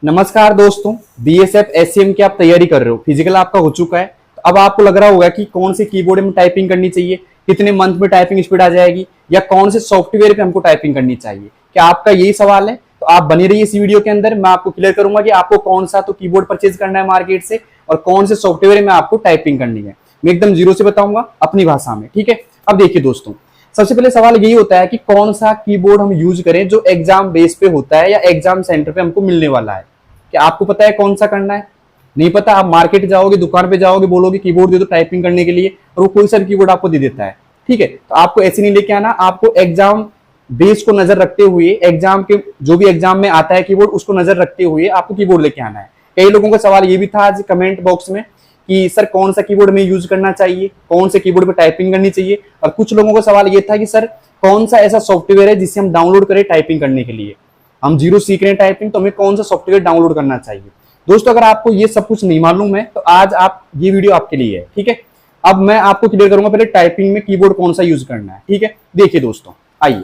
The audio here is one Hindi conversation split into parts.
नमस्कार दोस्तों, बीएसएफ एससीएम की आप तैयारी कर रहे हो, फिजिकल आपका हो चुका है। तो अब आपको लग रहा होगा कि कौन से कीबोर्ड में टाइपिंग करनी चाहिए, कितने मंथ में टाइपिंग स्पीड आ जाएगी, या कौन से सॉफ्टवेयर पे हमको टाइपिंग करनी चाहिए। क्या आपका यही सवाल है? तो आप बने रहिए इस वीडियो के अंदर। मैं आपको क्लियर करूंगा कि आपको कौन सा तो कीबोर्ड परचेज करना है मार्केट से और कौन से सॉफ्टवेयर में आपको टाइपिंग करनी है। मैं एकदम जीरो से बताऊंगा अपनी भाषा में, ठीक है। अब देखिए दोस्तों, सबसे पहले सवाल यही होता है कि कौन सा कीबोर्ड हम यूज करें जो एग्जाम बेस पे होता है या एग्जाम सेंटर पे हमको मिलने वाला है। क्या आपको पता है कौन सा करना है? नहीं पता? आप मार्केट जाओगे, दुकान पे जाओगे, बोलोगे कीबोर्ड दे दो टाइपिंग करने के लिए, और वो कोई सा भी कीबोर्ड आपको दे देता है, ठीक है। तो आपको ऐसे नहीं लेके आना, आपको एग्जाम बेस को नजर रखते हुए, एग्जाम के जो भी एग्जाम में आता है कीबोर्ड उसको नजर रखते हुए आपको कीबोर्ड लेके आना है। कई लोगों का सवाल ये भी था आज कमेंट बॉक्स में कि सर कौन सा कीबोर्ड में यूज करना चाहिए, कौन से कीबोर्ड पे टाइपिंग करनी चाहिए। और कुछ लोगों का सवाल ये था कि सर कौन सा ऐसा सॉफ्टवेयर है जिसे हम डाउनलोड करें टाइपिंग करने के लिए। हम जीरो सीख रहे हैं टाइपिंग, तो हमें कौन सा सॉफ्टवेयर डाउनलोड करना चाहिए। दोस्तों अगर आपको ये सब कुछ नहीं मालूम है तो आज आप ये वीडियो आपके लिए है, ठीक है। अब मैं आपको क्लियर करूंगा पहले टाइपिंग में कीबोर्ड कौन सा यूज करना है, ठीक है। देखिए दोस्तों, आइए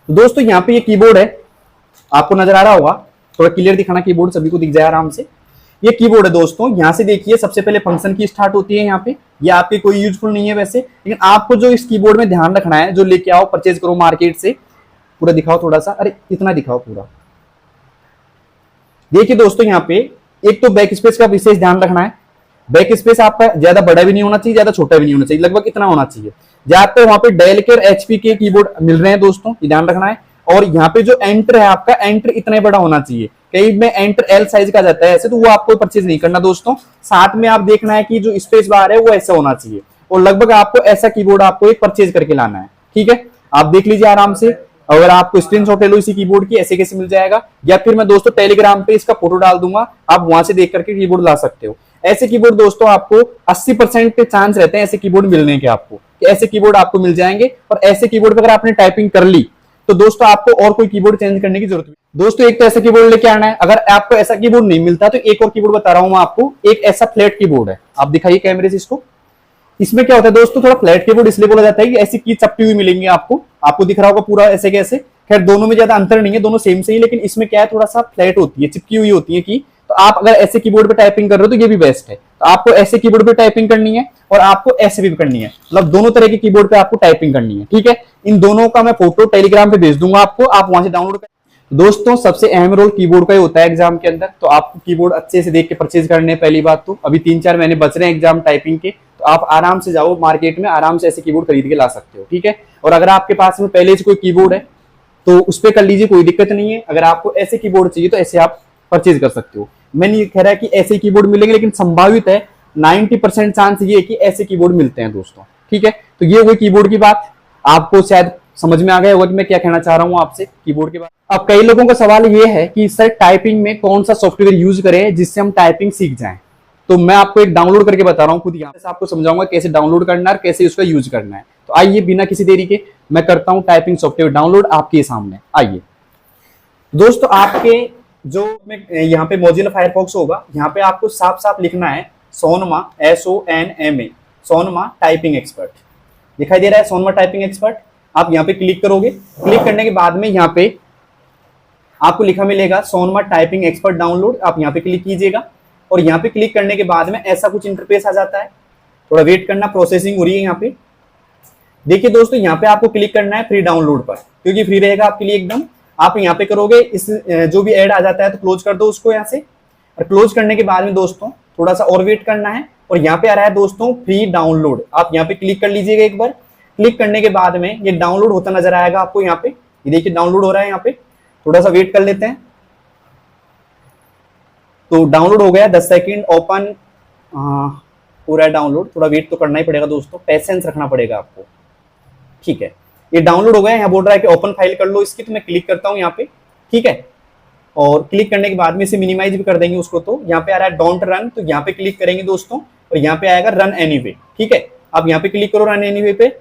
दोस्तों, यहाँ पे ये कीबोर्ड है, आपको नजर आ रहा होगा। थोड़ा क्लियर दिखाना, कीबोर्ड सभी को दिख जाए आराम से। ये कीबोर्ड है दोस्तों, यहाँ से देखिए सबसे पहले फंक्शन की स्टार्ट होती है यहाँ पे। ये आपके कोई यूजफुल नहीं है वैसे, लेकिन आपको जो इस कीबोर्ड में ध्यान रखना है, जो लेके आओ परचेज करो मार्केट से। पूरा दिखाओ थोड़ा सा, अरे इतना दिखाओ पूरा। देखिए दोस्तों, यहाँ पे एक तो बैक स्पेस का विशेष ध्यान रखना है। बैक स्पेस आपका ज्यादा बड़ा भी नहीं होना चाहिए, ज्यादा छोटा भी नहीं होना चाहिए, लगभग इतना होना चाहिए। ज्यादातर वहां पे डेल के और एचपी के कीबोर्ड मिल रहे हैं दोस्तों, ये ध्यान रखना है। और यहाँ पे जो एंटर है आपका, एंटर इतना बड़ा होना चाहिए। कई में एंटर एल साइज का जाता है ऐसे, तो वो आपको परचेज नहीं करना दोस्तों। साथ में आप देखना है कि जो स्पेस बार है वो ऐसा होना चाहिए, और लगभग आपको ऐसा कीबोर्ड आपको एक परचेज करके लाना है, ठीक है। आप देख लीजिए आराम से। अगर आपको स्क्रीनशॉट ले लो इसी कीबोर्ड की, ऐसे कैसे मिल जाएगा, या फिर मैं दोस्तों टेलीग्राम पे इसका फोटो डाल दूंगा, आप वहां से देख करके कीबोर्ड ला सकते हो। ऐसे कीबोर्ड दोस्तों आपको 80% के चांस रहते हैं ऐसे कीबोर्ड मिलने के, आपको कि ऐसे कीबोर्ड आपको मिल जाएंगे। और ऐसे कीबोर्ड पर अगर आपने टाइपिंग कर ली तो दोस्तों आपको और कोई कीबोर्ड चेंज करने की जरूरत नहीं। दोस्तों एक तो ऐसा कीबोर्ड लेके आना है। अगर आपको ऐसा कीबोर्ड नहीं मिलता तो एक और कीबोर्ड बता रहा हूं मैं आपको, एक ऐसा फ्लैट कीबोर्ड है। आप दिखाइए कैमरे से इसको। इसमें क्या होता है दोस्तों, थोड़ा फ्लैट कीबोर्ड इसलिए बोला जाता है कि ऐसी की चपटी हुई मिलेंगी आपको दिख रहा होगा पूरा ऐसे कैसे। खैर दोनों में ज्यादा अंतर नहीं है, दोनों सेम से ही, लेकिन इसमें क्या है थोड़ा सा फ्लैट होती है, चिपकी हुई होती है की। तो आप अगर ऐसे कीबोर्ड पे टाइपिंग कर रहे हो तो ये भी बेस्ट है। तो आपको ऐसे कीबोर्ड पे टाइपिंग करनी है और आपको ऐसे भी करनी है, मतलब दोनों तरह के कीबोर्ड पे आपको टाइपिंग करनी है, ठीक है। इन दोनों का मैं फोटो टेलीग्राम पे भेज दूंगा आपको, आप वहां से डाउनलोड कर। दोस्तों सबसे अहम रोल कीबोर्ड का ही होता है एग्जाम के अंदर, तो आपको कीबोर्ड अच्छे से देख के परचेज करने हैं। पहली बात तो अभी 3-4 महीने बच रहे हैं एग्जाम टाइपिंग के, तो आप आराम से जाओ मार्केट में, आराम से ऐसे कीबोर्ड खरीद के ला सकते हो, ठीक है। और अगर आपके पास में पहले से कोई कीबोर्ड है तो उस पर कर लीजिए, कोई दिक्कत नहीं है। अगर आपको ऐसे कीबोर्ड चाहिए तो ऐसे आप परचेज कर सकते हो। मैं नहीं कह रहा कि ऐसे कीबोर्ड मिलेंगे, लेकिन संभावित है 90% चांस ये है कि ऐसे कीबोर्ड मिलते हैं दोस्तों, ठीक है। तो ये हुई कीबोर्ड की बात। आपको शायद समझ में आ गया होगा कि मैं क्या कहना चाह रहा हूं आपसे कीबोर्ड के बारे में। अब कई लोगों का सवाल ये है कि सर टाइपिंग में कौन सा सॉफ्टवेयर यूज करें जिससे हम टाइपिंग सीख जाएं। तो मैं आपको एक डाउनलोड करके बता रहा हूं, खुद यहाँ से आपको समझाऊंगा कैसे डाउनलोड करना है और कैसे उसका यूज करना है। तो आइए बिना किसी देरी के मैं करता हूं टाइपिंग सॉफ्टवेयर डाउनलोड आपके सामने। आइए दोस्तों, आपके जो यहाँ पे मोजिला फायरफॉक्स होगा, यहाँ पे आपको साफ साफ लिखना है सोनमा, SONMA, सोनमा टाइपिंग एक्सपर्ट। दिखाई दे रहा है सोनमा टाइपिंग एक्सपर्ट। आप यहाँ पे क्लिक करोगे, क्लिक करने के बाद में यहाँ पे आपको लिखा मिलेगा सोनमा टाइपिंग एक्सपर्ट डाउनलोड। आप यहाँ पे क्लिक कीजिएगा, और यहाँ पे क्लिक करने के बाद में ऐसा कुछ इंटरफेस आ जाता है। थोड़ा वेट करना, प्रोसेसिंग हो रही है यहाँ पे। देखिए दोस्तों, यहाँ पे आपको क्लिक करना है फ्री डाउनलोड पर, क्योंकि फ्री रहेगा आपके लिए एकदम। आप यहाँ पे करोगे, इस जो भी ऐड आ जाता है तो क्लोज कर दो उसको यहाँ से। और क्लोज करने के बाद में दोस्तों थोड़ा सा और वेट करना है, और यहाँ पे आ रहा है दोस्तों फ्री डाउनलोड। आप यहाँ पे क्लिक कर लीजिएगा एक बार। क्लिक करने के बाद में ये डाउनलोड होता नजर आएगा आपको यहाँ पे। ये देखिए डाउनलोड हो रहा है यहाँ पे। थोड़ा सा वेट कर लेते हैं। तो डाउनलोड हो गया, 10 सेकेंड ओपन पूरा डाउनलोड। थोड़ा वेट तो करना ही पड़ेगा दोस्तों, पेशेंस रखना पड़ेगा आपको, ठीक है। ये डाउनलोड हो गया। यहाँ बोल रहा है कि ओपन फाइल कर लो इसकी, तो मैं क्लिक करता हूँ यहाँ पे, ठीक है। और क्लिक करने के बाद में इसे मिनिमाइज भी कर देंगे उसको। तो यहाँ पे आ रहा है डोंट रन, तो यहाँ पे क्लिक करेंगे दोस्तों, और यहाँ पे आएगा रन एनीवे, ठीक है। आप यहाँ पे क्लिक करो रन एनीवे पे,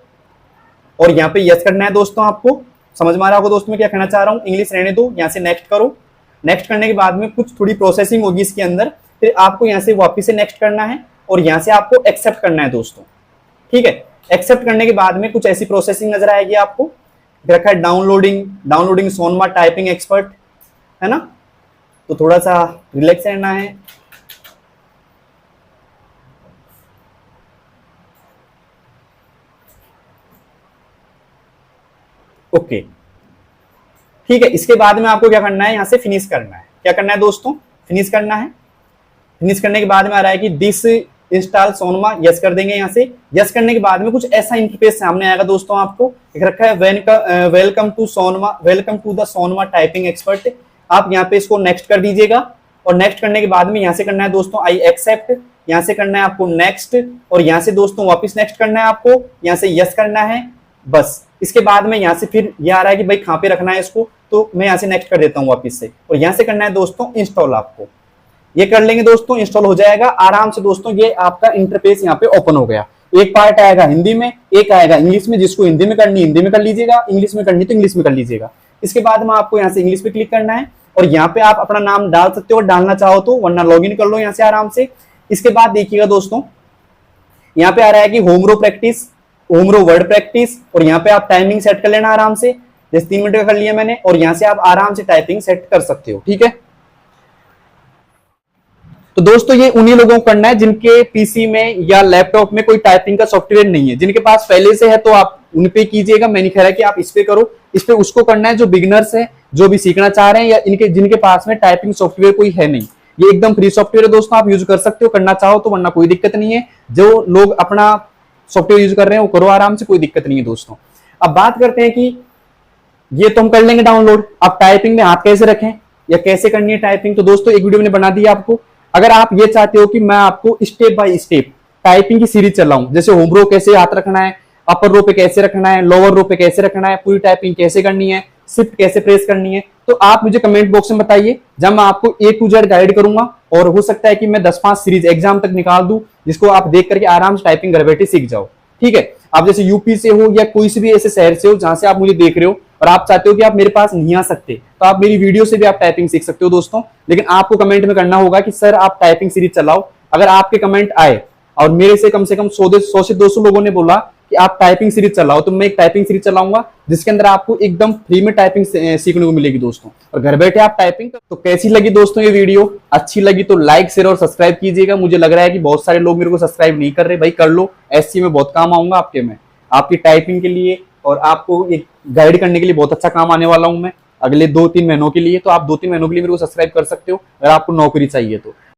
और यहाँ पे यस करना है दोस्तों। आपको समझ में आ रहा होगा दोस्तों मैं क्या कहना चाह रहा हूँ। इंग्लिश रहने दो, यहाँ से नेक्स्ट करो। नेक्स्ट करने के बाद में कुछ थोड़ी प्रोसेसिंग होगी इसके अंदर, फिर आपको यहाँ से वापिस से नेक्स्ट करना है, और यहाँ से आपको एक्सेप्ट करना है दोस्तों, ठीक है। एक्सेप्ट करने के बाद में कुछ ऐसी प्रोसेसिंग नजर आएगी आपको। रखा है डाउनलोडिंग सोनमा टाइपिंग एक्सपर्ट, है ना। तो थोड़ा सा रिलैक्स रहना है। ओके ठीक है, इसके बाद में आपको क्या करना है, यहां से फिनिश करना है। क्या करना है दोस्तों, फिनिश करना है। फिनिश करने के बाद में आ रहा है कि दिस इंस्टॉल सोनमा, यस कर देंगे। यहां से यस करने के बाद में कुछ ऐसा इंटरफेस सामने आएगा दोस्तों। आपको एक रखा है वेलकम टू सोनमा, वेलकम टू द सोनमा टाइपिंग एक्सपर्ट। आप यहाँ पे इसको नेक्स्ट कर दीजिएगा, और नेक्स्ट करने के बाद में यहाँ से करना है दोस्तों आई एक्सेप्ट, यहाँ से करना है आपको नेक्स्ट, और यहाँ से दोस्तों वापस नेक्स्ट करना है आपको, यहाँ से यस करना है बस। इसके बाद में यहाँ से फिर ये आ रहा है कि भाई कहाँ पे रखना है इसको, तो मैं यहाँ से नेक्स्ट कर देता हूँ वापस से, और यहाँ से करना है दोस्तों इंस्टॉल। आपको ये कर लेंगे दोस्तों, इंस्टॉल हो जाएगा आराम से दोस्तों। ये आपका इंटरफेस यहाँ पे ओपन हो गया। एक पार्ट आएगा हिंदी में, एक आएगा इंग्लिश में। जिसको हिंदी में करनी हिंदी में कर लीजिएगा, इंग्लिश में करनी तो इंग्लिश में कर लीजिएगा। इसके बाद में आपको यहाँ से इंग्लिश पे क्लिक करना है, और यहाँ पे आप अपना नाम डाल सकते हो डालना चाहो तो, वरना लॉग इन कर लो यहाँ से आराम से। इसके बाद देखिएगा दोस्तों, यहाँ पे आ रहा है कि होम रो प्रैक्टिस, होम रो वर्ड प्रैक्टिस, और यहाँ पे आप टाइमिंग सेट कर लेना आराम से, जैसे 3 मिनट का कर लिया मैंने, और यहाँ से आप आराम से टाइपिंग सेट कर सकते हो। ठीक है, तो दोस्तों ये उन्हीं लोगों को करना है जिनके पीसी में या लैपटॉप में कोई टाइपिंग का सॉफ्टवेयर नहीं है। जिनके पास पहले से है तो आप उन पे कीजिएगा, मैं नहीं कह रहा कि आप इस पे करो। इस पे उसको करना है जो बिगिनर्स है, जो भी सीखना चाह रहे हैं, या इनके जिनके पास में टाइपिंग सॉफ्टवेयर कोई है नहीं। ये एकदम फ्री सॉफ्टवेयर है दोस्तों, आप यूज कर सकते हो करना चाहो तो, वरना कोई दिक्कत नहीं है। जो लोग अपना सॉफ्टवेयर यूज कर रहे हैं वो करो आराम से, कोई दिक्कत नहीं है दोस्तों। अब बात करते हैं कि ये तो हम कर लेंगे डाउनलोड। अब टाइपिंग में हाथ कैसे रखें या कैसे करनी है टाइपिंग, तो दोस्तों एक वीडियो मैंने बना दी आपको। अगर आप ये चाहते हो कि मैं आपको स्टेप बाय स्टेप टाइपिंग की सीरीज चलाऊं, जैसे होम रो कैसे हाथ रखना है, अपर रो पे कैसे रखना है, लोअर रो पे कैसे रखना है, पूरी टाइपिंग कैसे करनी है, शिफ्ट कैसे प्रेस करनी है, तो आप मुझे कमेंट बॉक्स में बताइए, जब मैं आपको A to Z गाइड करूंगा। और हो सकता है कि मैं 10-5 सीरीज एग्जाम तक निकाल दूं, जिसको आप देख करके आराम से टाइपिंग घर बैठे सीख जाओ। ठीक है, आप जैसे यूपी से हो या कोई से भी ऐसे शहर से हो जहां से आप मुझे देख रहे हो, और आप चाहते हो कि आप मेरे पास नहीं आ सकते, तो आप मेरी वीडियो से भी आप टाइपिंग सीख सकते हो दोस्तों। लेकिन आपको कमेंट में करना होगा कि सर आप टाइपिंग सीरीज चलाओ। अगर आपके कमेंट आए और मेरे से कम 100 से 200 लोगों ने बोला कि आप टाइपिंग सीरीज चलाओ, तो मैं एक टाइपिंग सीरीज चलाऊंगा जिसके अंदर आपको एकदम फ्री में टाइपिंग सीखने को मिलेगी दोस्तों, और घर बैठे आप टाइपिंग। तो कैसी लगी दोस्तों ये वीडियो, अच्छी लगी तो लाइक शेयर और सब्सक्राइब कीजिएगा। मुझे लग रहा है कि बहुत सारे लोग मेरे को सब्सक्राइब नहीं कर रहे, भाई कर लो, एससी में बहुत काम आऊंगा आपके में, आपकी टाइपिंग के लिए, और आपको एक गाइड करने के लिए बहुत अच्छा काम आने वाला हूं मैं अगले 2-3 महीनों के लिए। तो आप 2-3 महीनों के लिए मेरे को सब्सक्राइब कर सकते हो अगर आपको नौकरी चाहिए तो।